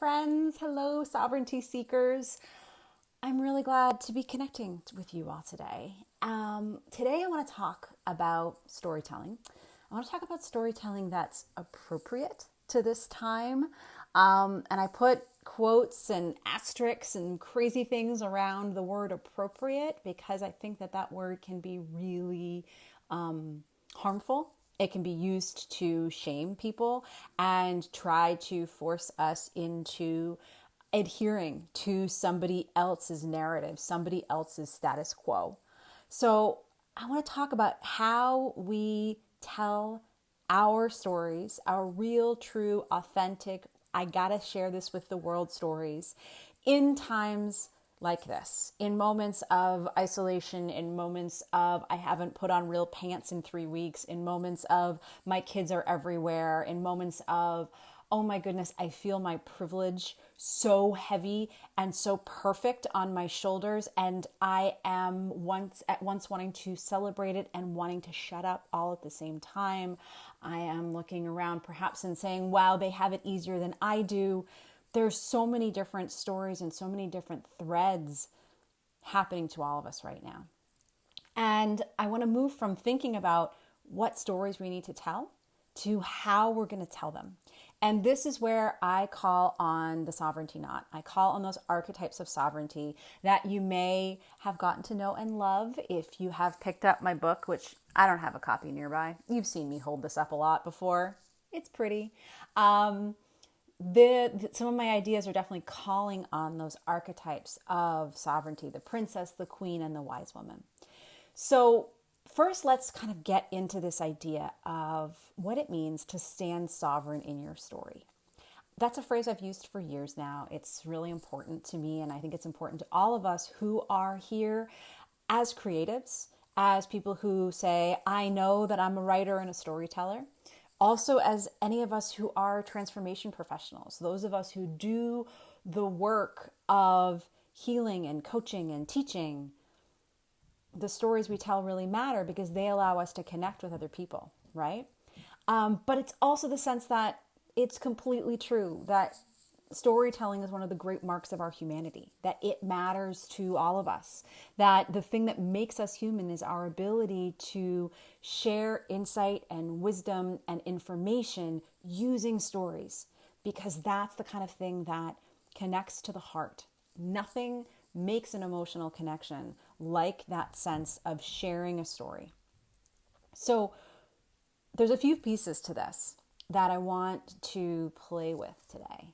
friends. Hello, sovereignty seekers. I'm really glad to be connecting with you all today. Today, I want to talk about storytelling. I want to talk about storytelling that's appropriate to this time. And I put quotes and asterisks and crazy things around the word appropriate because I think that word can be really harmful. It can be used to shame people and try to force us into adhering to somebody else's narrative, somebody else's status quo. So I want to talk about how we tell our stories, our real, true, authentic, I gotta share this with the world stories in times like this, in moments of isolation, in moments of I haven't put on real pants in 3 weeks, in moments of my kids are everywhere, in moments of, oh my goodness, I feel my privilege so heavy and so perfect on my shoulders, and I am at once wanting to celebrate it and wanting to shut up all at the same time. I am looking around perhaps and saying, wow, they have it easier than I do. There's so many different stories and so many different threads happening to all of us right now. And I want to move from thinking about what stories we need to tell to how we're going to tell them. And this is where I call on the sovereignty knot. I call on those archetypes of sovereignty that you may have gotten to know and love if you have picked up my book, which I don't have a copy nearby. You've seen me hold this up a lot before. It's pretty. Some of my ideas are definitely calling on those archetypes of sovereignty, the princess, the queen, and the wise woman. So first, let's kind of get into this idea of what it means to stand sovereign in your story. That's a phrase I've used for years now. It's really important to me, and I think it's important to all of us who are here as creatives, as people who say, I know that I'm a writer and a storyteller. Also, as any of us who are transformation professionals, those of us who do the work of healing and coaching and teaching, the stories we tell really matter because they allow us to connect with other people, right? But it's also the sense that it's completely true that storytelling is one of the great marks of our humanity, that it matters to all of us, that the thing that makes us human is our ability to share insight and wisdom and information using stories, because that's the kind of thing that connects to the heart. Nothing makes an emotional connection like that sense of sharing a story. So there's a few pieces to this that I want to play with today.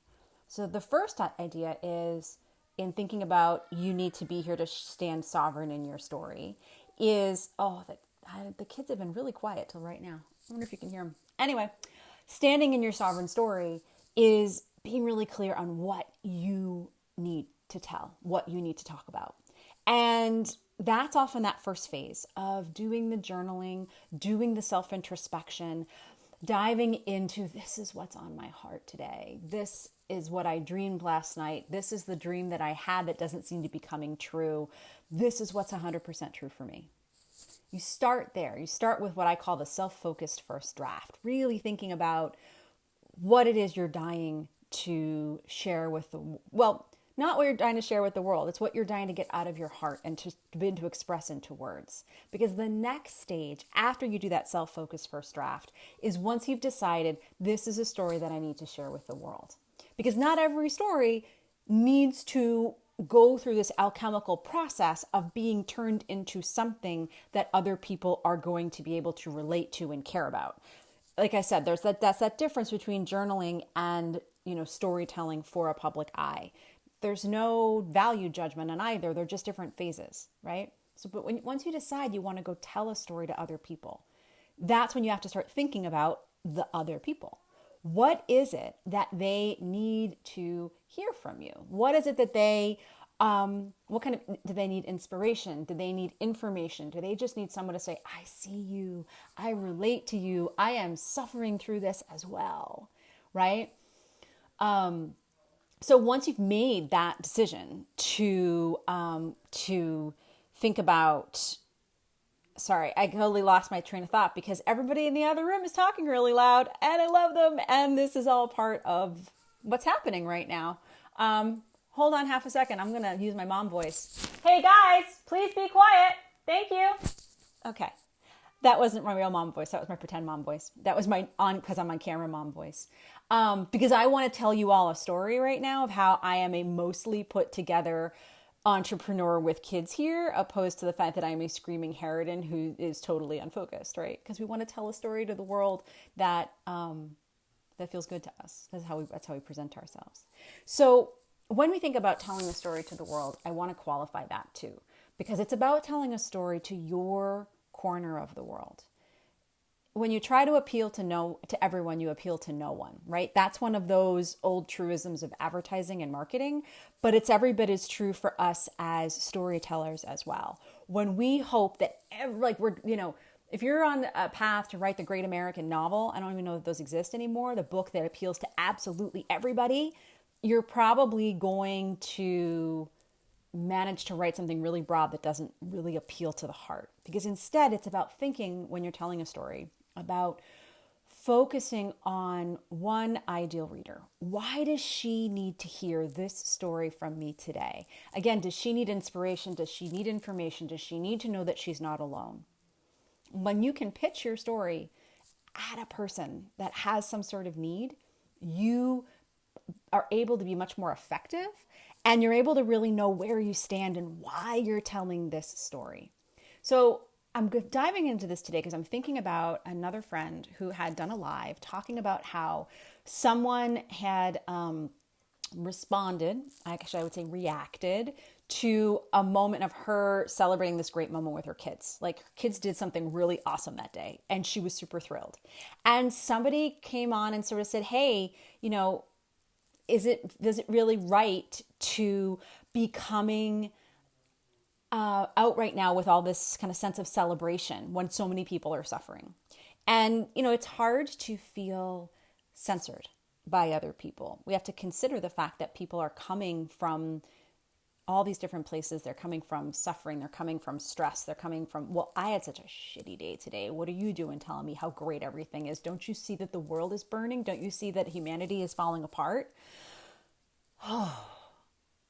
So the first idea is, in thinking about you need to be here to stand sovereign in your story, is, the kids have been really quiet till right now. I wonder if you can hear them. Anyway, standing in your sovereign story is being really clear on what you need to tell, what you need to talk about. And that's often that first phase of doing the journaling, doing the self-introspection, diving into this is what's on my heart today. This is what I dreamed last night. This is the dream that I had that doesn't seem to be coming true. This is what's 100% true for me. You start there. You start with what I call the self-focused first draft, really thinking about what it is you're dying to share with not what you're dying to share with the world. It's what you're dying to get out of your heart and to begin to express into words. Because the next stage, after you do that self-focused first draft, is once you've decided this is a story that I need to share with the world. Because not every story needs to go through this alchemical process of being turned into something that other people are going to be able to relate to and care about. Like I said, that's that difference between journaling and, storytelling for a public eye. There's no value judgment on either. They're just different phases, right? But once you decide you want to go tell a story to other people, that's when you have to start thinking about the other people. What is it that they need to hear from you? What is it that do they need inspiration? Do they need information? Do they just need someone to say, I see you, I relate to you, I am suffering through this as well, right? So once you've made that decision to think about, sorry, I totally lost my train of thought because everybody in the other room is talking really loud and I love them. And this is all part of What's happening right now? Hold on half a second. I'm going to use my mom voice. Hey guys, please be quiet. Thank you. Okay. That wasn't my real mom voice. That was my pretend mom voice. That was my because I'm on camera mom voice. Because I want to tell you all a story right now of how I am a mostly put together entrepreneur with kids here, opposed to the fact that I'm a screaming harridan who is totally unfocused, right? Because we want to tell a story to the world that that feels good to us. That's how we present ourselves. So when we think about telling a story to the world, I want to qualify that too, because it's about telling a story to your corner of the world. When you try to appeal to everyone, you appeal to no one, right? That's one of those old truisms of advertising and marketing, but it's every bit as true for us as storytellers as well. When we hope that if you're on a path to write the great American novel, I don't even know if those exist anymore, the book that appeals to absolutely everybody, you're probably going to manage to write something really broad that doesn't really appeal to the heart. Because instead, it's about thinking, when you're telling a story, about focusing on one ideal reader. Why does she need to hear this story from me today? Again, does she need inspiration? Does she need information? Does she need to know that she's not alone? When you can pitch your story at a person that has some sort of need, you are able to be much more effective, and you're able to really know where you stand and why you're telling this story. So I'm diving into this today because I'm thinking about another friend who had done a live talking about how someone had reacted to a moment of her celebrating this great moment with her kids. Like, her kids did something really awesome that day, and she was super thrilled. And somebody came on and sort of said, hey, does it really right to be coming out right now with all this kind of sense of celebration when so many people are suffering? And, it's hard to feel censored by other people. We have to consider the fact that people are coming from all these different places. They're coming from suffering. They're coming from stress. They're coming from, well, I had such a shitty day today. What are you doing telling me how great everything is? Don't you see that the world is burning? Don't you see that humanity is falling apart? Oh,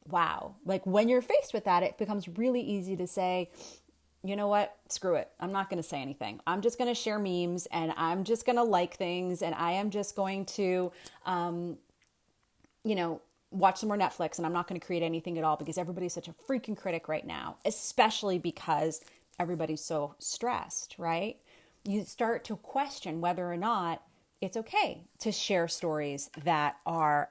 wow. Like, when you're faced with that, it becomes really easy to say, you know what? Screw it. I'm not going to say anything. I'm just going to share memes, and I'm just going to like things, and I am just going to, watch some more Netflix, and I'm not going to create anything at all because everybody's such a freaking critic right now, especially because everybody's so stressed, right? You start to question whether or not it's okay to share stories that are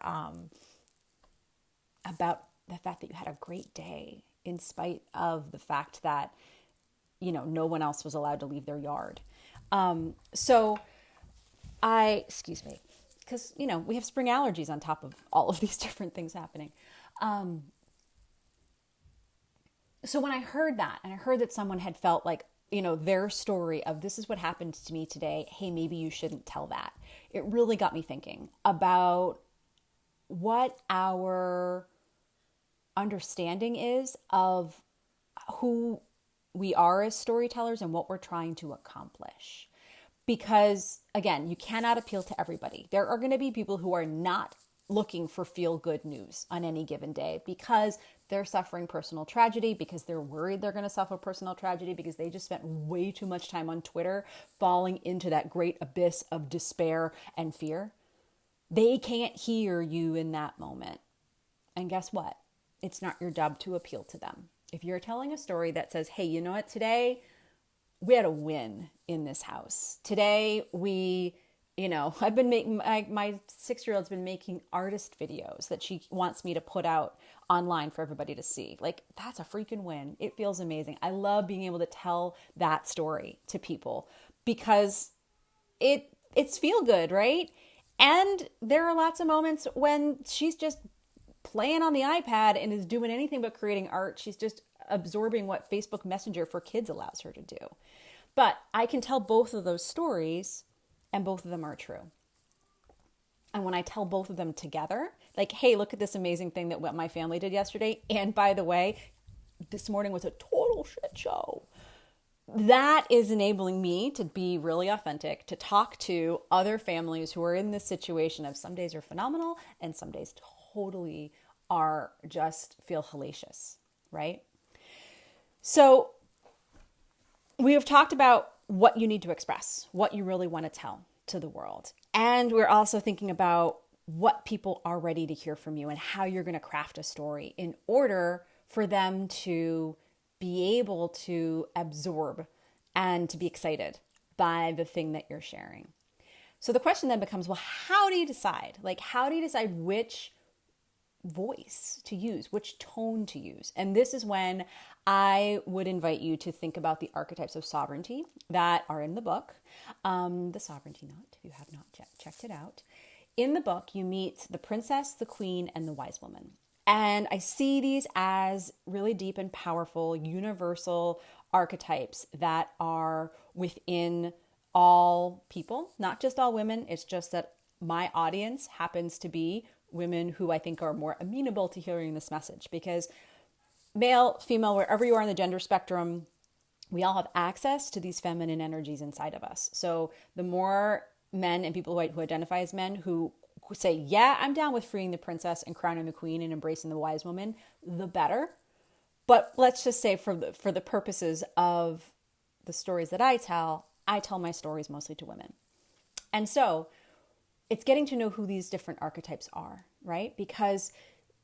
about the fact that you had a great day in spite of the fact that, no one else was allowed to leave their yard. Excuse me, because, we have spring allergies on top of all of these different things happening. So when I heard that, and I heard that someone had felt like, their story of this is what happened to me today, hey, maybe you shouldn't tell that, it really got me thinking about what our understanding is of who we are as storytellers and what we're trying to accomplish. Because, again, you cannot appeal to everybody. There are going to be people who are not looking for feel-good news on any given day because they're suffering personal tragedy, because they're worried they're going to suffer personal tragedy, because they just spent way too much time on Twitter falling into that great abyss of despair and fear. They can't hear you in that moment. And guess what? It's not your job to appeal to them. If you're telling a story that says, hey, you know what, today we had a win in this house. Today I've been making, my 6-year-old's been making artist videos that she wants me to put out online for everybody to see. Like, that's a freaking win. It feels amazing. I love being able to tell that story to people because it's feel good, right? And there are lots of moments when she's just playing on the iPad and is doing anything but creating art. She's just absorbing what Facebook Messenger for Kids allows her to do. But I can tell both of those stories, and both of them are true. And when I tell both of them together, like, hey, look at this amazing thing that what my family did yesterday. And by the way, this morning was a total shit show. that is enabling me to be really authentic, to talk to other families who are in this situation of some days are phenomenal and some days totally are just feel hellacious, right? So we have talked about what you need to express, what you really want to tell to the world. And we're also thinking about what people are ready to hear from you and how you're going to craft a story in order for them to be able to absorb and to be excited by the thing that you're sharing. So the question then becomes, well, how do you decide? Like, how do you decide which voice to use, which tone to use? And this is when I would invite you to think about the archetypes of sovereignty that are in the book, the Sovereignty Knot, if you have not checked it out. In the book, you meet the princess, the queen, and the wise woman. And I see these as really deep and powerful, universal archetypes that are within all people, not just all women. It's just that my audience happens to be women who I think are more amenable to hearing this message, because male, female, wherever you are in the gender spectrum, we all have access to these feminine energies inside of us. So the more men and people who identify as men who say, yeah, I'm down with freeing the princess and crowning the queen and embracing the wise woman, the better. But let's just say for the purposes of the stories that I tell my stories mostly to women. And so it's getting to know who these different archetypes are, right? Because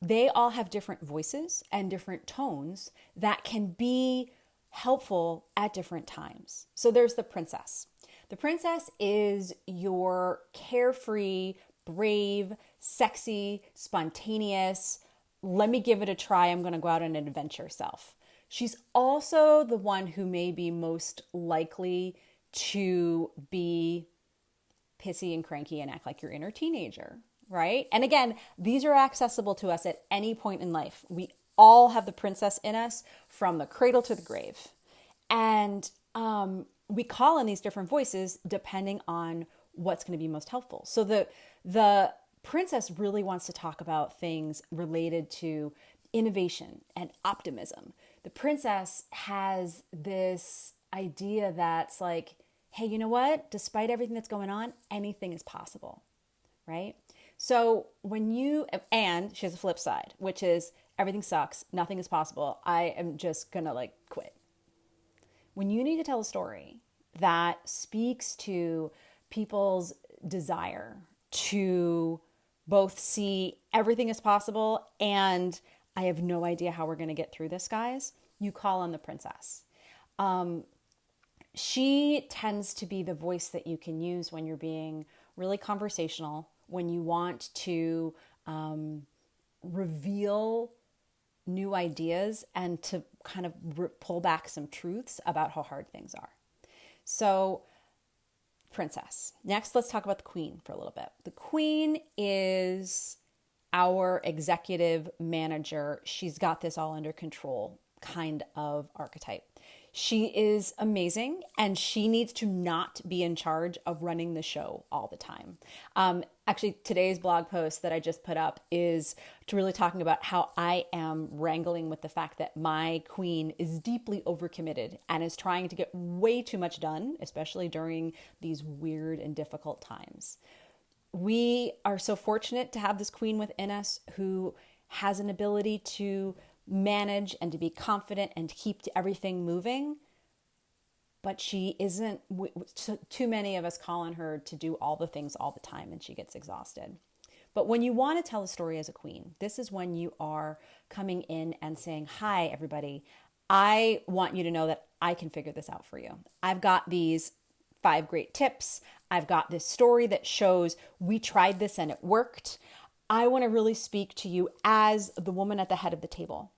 they all have different voices and different tones that can be helpful at different times. So there's the princess. The princess is your carefree, brave, sexy, spontaneous, let me give it a try, I'm going to go out on an adventure self. She's also the one who may be most likely to be pissy and cranky and act like your inner teenager, right? And again, these are accessible to us at any point in life. We all have the princess in us from the cradle to the grave. And we call in these different voices depending on what's going to be most helpful. So the princess really wants to talk about things related to innovation and optimism. The princess has this idea that's like, hey, you know what? Despite everything that's going on, anything is possible, right? So and she has a flip side, which is everything sucks, nothing is possible, I am just gonna quit. When you need to tell a story that speaks to people's desire to both see everything is possible and I have no idea how we're going to get through this, guys, you call on the princess. She tends to be the voice that you can use when you're being really conversational, when you want to reveal new ideas and to kind of pull back some truths about how hard things are. So, princess. Next, let's talk about the queen for a little bit. The queen is our executive manager. She's got this all under control kind of archetype. She is amazing and she needs to not be in charge of running the show all the time. Actually, today's blog post that I just put up is really talking about how I am wrangling with the fact that my queen is deeply overcommitted and is trying to get way too much done, especially during these weird and difficult times. We are so fortunate to have this queen within us who has an ability to manage and to be confident and to keep everything moving. But she isn't, too many of us call on her to do all the things all the time and she gets exhausted. But when you want to tell a story as a queen, this is when you are coming in and saying, hi, everybody, I want you to know that I can figure this out for you. I've got these 5 great tips. I've got this story that shows we tried this and it worked. I want to really speak to you as the woman at the head of the table.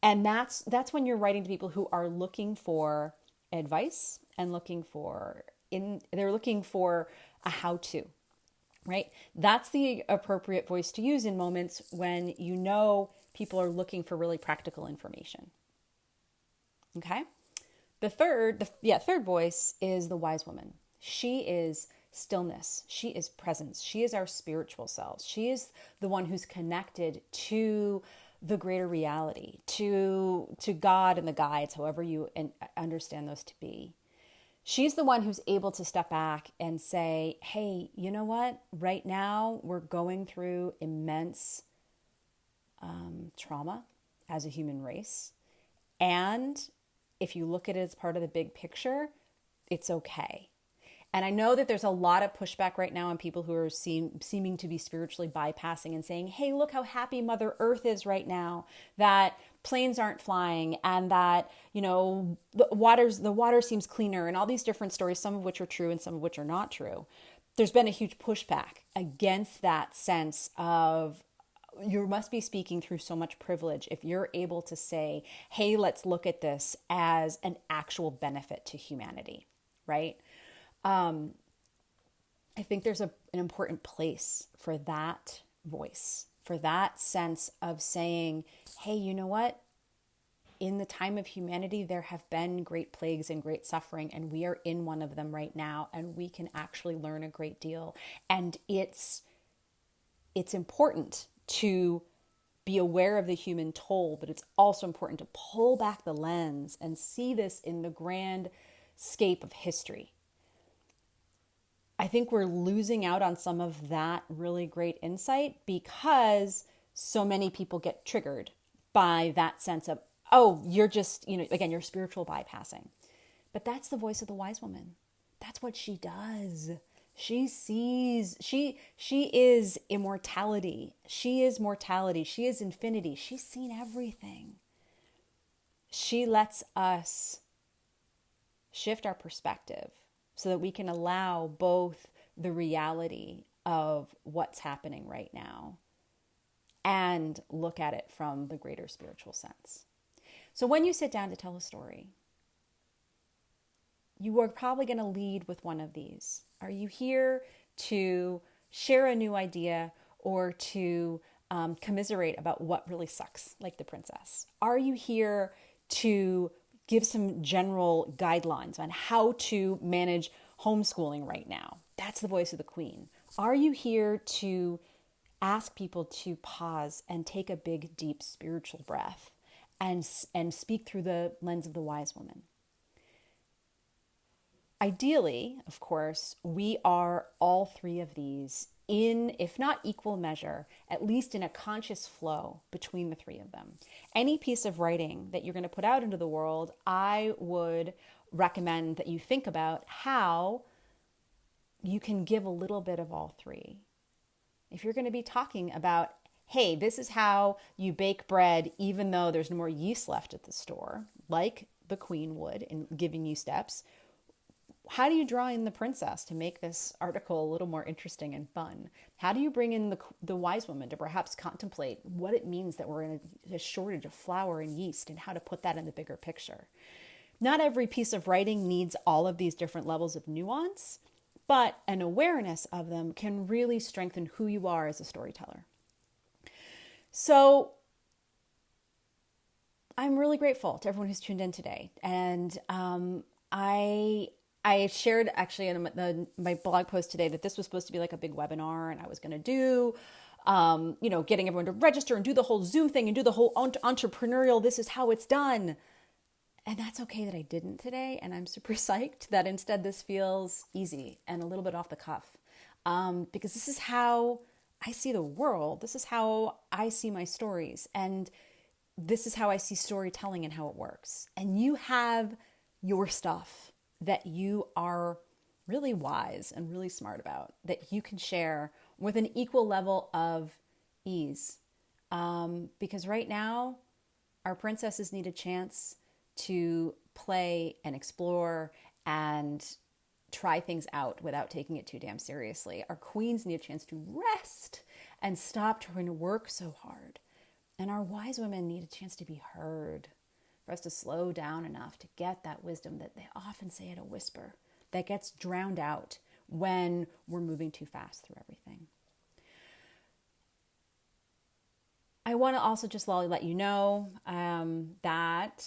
And that's when you're writing to people who are looking for advice and they're looking for a how-to, right? That's the appropriate voice to use in moments when you know people are looking for really practical information. Okay? The third voice is the wise woman. She is stillness. She is presence. She is our spiritual selves. She is the one who's connected to the greater reality, to God and the guides, however you understand those to be. She's the one who's able to step back and say, hey, you know what? Right now, we're going through immense trauma as a human race. And if you look at it as part of the big picture, it's okay. And I know that there's a lot of pushback right now on people who are seeming to be spiritually bypassing and saying, hey, look how happy Mother Earth is right now, that planes aren't flying and that, the water seems cleaner and all these different stories, some of which are true and some of which are not true. There's been a huge pushback against that sense of you must be speaking through so much privilege if you're able to say, hey, let's look at this as an actual benefit to humanity, right? I think there's an important place for that voice, for that sense of saying, hey, you know what? In the time of humanity, there have been great plagues and great suffering, and we are in one of them right now, and we can actually learn a great deal. And it's important to be aware of the human toll, but it's also important to pull back the lens and see this in the grand scape of history. I think we're losing out on some of that really great insight because so many people get triggered by that sense of, oh, you're just, again, you're spiritual bypassing. But that's the voice of the wise woman. That's what she does. She sees, she is immortality. She is mortality. She is infinity. She's seen everything. She lets us shift our perspective so that we can allow both the reality of what's happening right now and look at it from the greater spiritual sense. So when you sit down to tell a story, you are probably going to lead with one of these. Are you here to share a new idea or to commiserate about what really sucks, like the princess? Are you here to give some general guidelines on how to manage homeschooling right now? That's the voice of the queen. Are you here to ask people to pause and take a big, deep spiritual breath and speak through the lens of the wise woman? Ideally, of course, we are all three of these in, if not equal measure, at least in a conscious flow between the three of them. Any piece of writing that you're going to put out into the world, I would recommend that you think about how you can give a little bit of all three. If you're going to be talking about, hey, this is how you bake bread even though there's no more yeast left at the store, like the queen would in giving you steps, how do you draw in the princess to make this article a little more interesting and fun? How do you bring in the wise woman to perhaps contemplate what it means that we're in a shortage of flour and yeast and how to put that in the bigger picture? Not every piece of writing needs all of these different levels of nuance, but an awareness of them can really strengthen who you are as a storyteller. So I'm really grateful to everyone who's tuned in today. And I shared actually in my blog post today that this was supposed to be like a big webinar, and I was going to do, getting everyone to register and do the whole Zoom thing and do the whole entrepreneurial, this is how it's done. And that's okay that I didn't today. And I'm super psyched that instead this feels easy and a little bit off the cuff, because this is how I see the world. This is how I see my stories. And this is how I see storytelling and how it works. And you have your stuff that you are really wise and really smart about, that you can share with an equal level of ease. Because right now, our princesses need a chance to play and explore and try things out without taking it too damn seriously. Our queens need a chance to rest and stop trying to work so hard. And our wise women need a chance to be heard, for us to slow down enough to get that wisdom that they often say at a whisper that gets drowned out when we're moving too fast through everything. I want to also just let you know that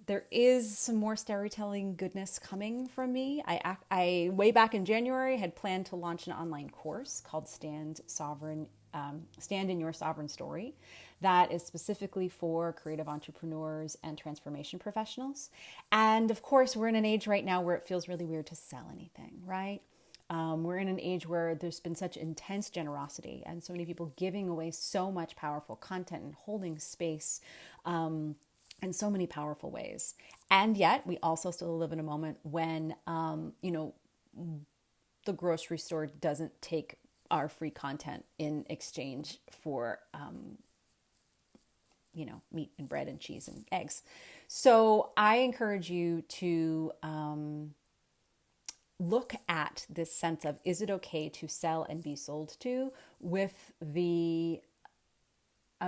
there is some more storytelling goodness coming from me. I way back in January had planned to launch an online course called Stand Sovereign Stand in Your Sovereign Story that is specifically for creative entrepreneurs and transformation professionals. And of course, we're in an age right now where it feels really weird to sell anything, right? We're in an age where there's been such intense generosity and so many people giving away so much powerful content and holding space in so many powerful ways. And yet we also still live in a moment when, the grocery store doesn't take our free content in exchange for, meat and bread and cheese and eggs. So I encourage you to look at this sense of, is it okay to sell and be sold to, with a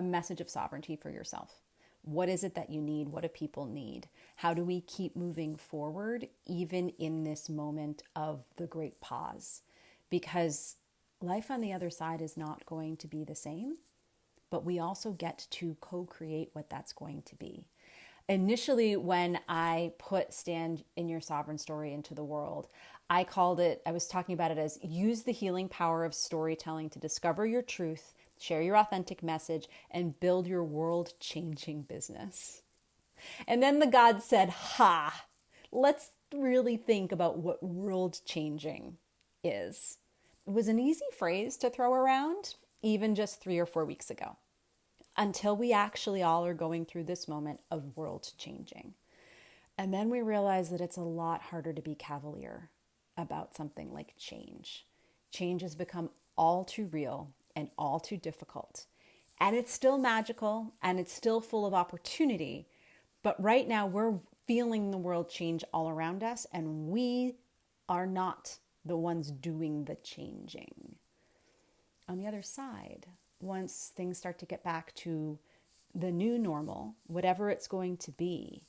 message of sovereignty for yourself? What is it that you need? What do people need? How do we keep moving forward even in this moment of the great pause? Because life on the other side is not going to be the same, but we also get to co-create what that's going to be. Initially, when I put Stand in Your Sovereign Story into the world, I was talking about it as use the healing power of storytelling to discover your truth, share your authentic message, and build your world-changing business. And then the God said, let's really think about what world-changing is. It was an easy phrase to throw around, even just 3 or 4 weeks ago, until we actually all are going through this moment of world-changing. And then we realize that it's a lot harder to be cavalier about something like change. Change has become all too real and all too difficult. And it's still magical and it's still full of opportunity. But right now we're feeling the world change all around us, and we are not the ones doing the changing. On the other side, once things start to get back to the new normal, whatever it's going to be,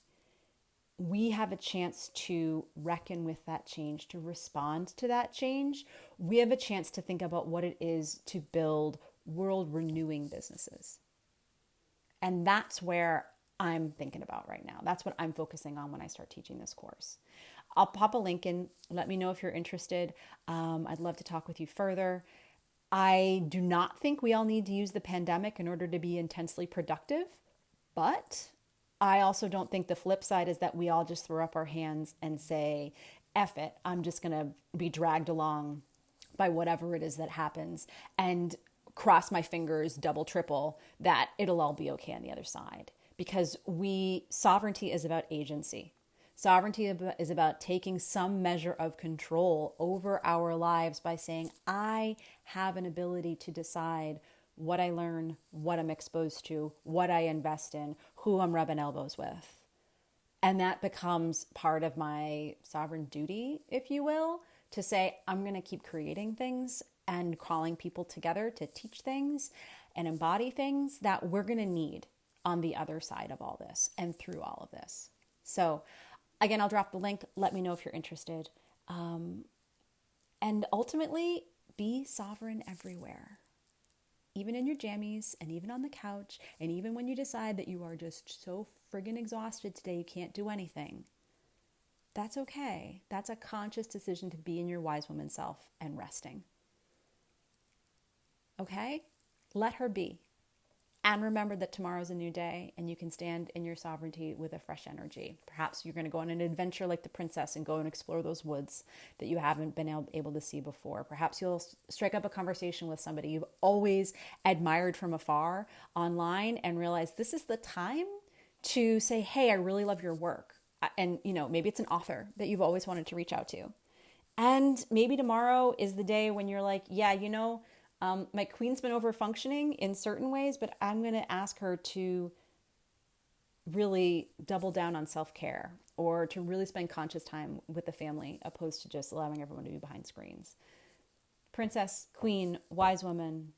we have a chance to reckon with that change, to respond to that change. We have a chance to think about what it is to build world-renewing businesses. And that's where I'm thinking about right now. That's what I'm focusing on when I start teaching this course. I'll pop a link in. Let me know if you're interested. I'd love to talk with you further. I do not think we all need to use the pandemic in order to be intensely productive, but I also don't think the flip side is that we all just throw up our hands and say, F it, I'm just going to be dragged along by whatever it is that happens and cross my fingers double, triple that it'll all be okay on the other side. Because sovereignty is about agency. Sovereignty is about taking some measure of control over our lives by saying, I have an ability to decide what I learn, what I'm exposed to, what I invest in, who I'm rubbing elbows with. And that becomes part of my sovereign duty, if you will, to say, I'm going to keep creating things and calling people together to teach things and embody things that we're going to need on the other side of all this and through all of this. So again, I'll drop the link. Let me know if you're interested. And ultimately, be sovereign everywhere. Even in your jammies and even on the couch, and even when you decide that you are just so friggin' exhausted today you can't do anything. That's okay. That's a conscious decision to be in your wise woman self and resting. Okay? Let her be. And remember that tomorrow's a new day and you can stand in your sovereignty with a fresh energy. Perhaps you're going to go on an adventure like the princess and go and explore those woods that you haven't been able to see before. Perhaps you'll strike up a conversation with somebody you've always admired from afar online and realize this is the time to say, hey, I really love your work. And, maybe it's an author that you've always wanted to reach out to. And maybe tomorrow is the day when you're like, yeah, my queen's been over functioning in certain ways, but I'm going to ask her to really double down on self-care or to really spend conscious time with the family opposed to just allowing everyone to be behind screens. Princess, queen, wise woman,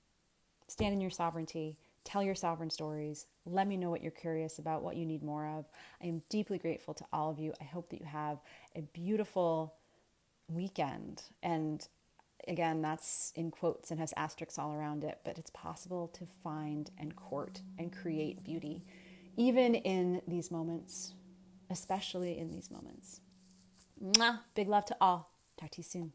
stand in your sovereignty, tell your sovereign stories. Let me know what you're curious about, what you need more of. I am deeply grateful to all of you. I hope that you have a beautiful weekend. And again, that's in quotes and has asterisks all around it, but it's possible to find and court and create beauty, even in these moments, especially in these moments. Mwah! Big love to all. Talk to you soon.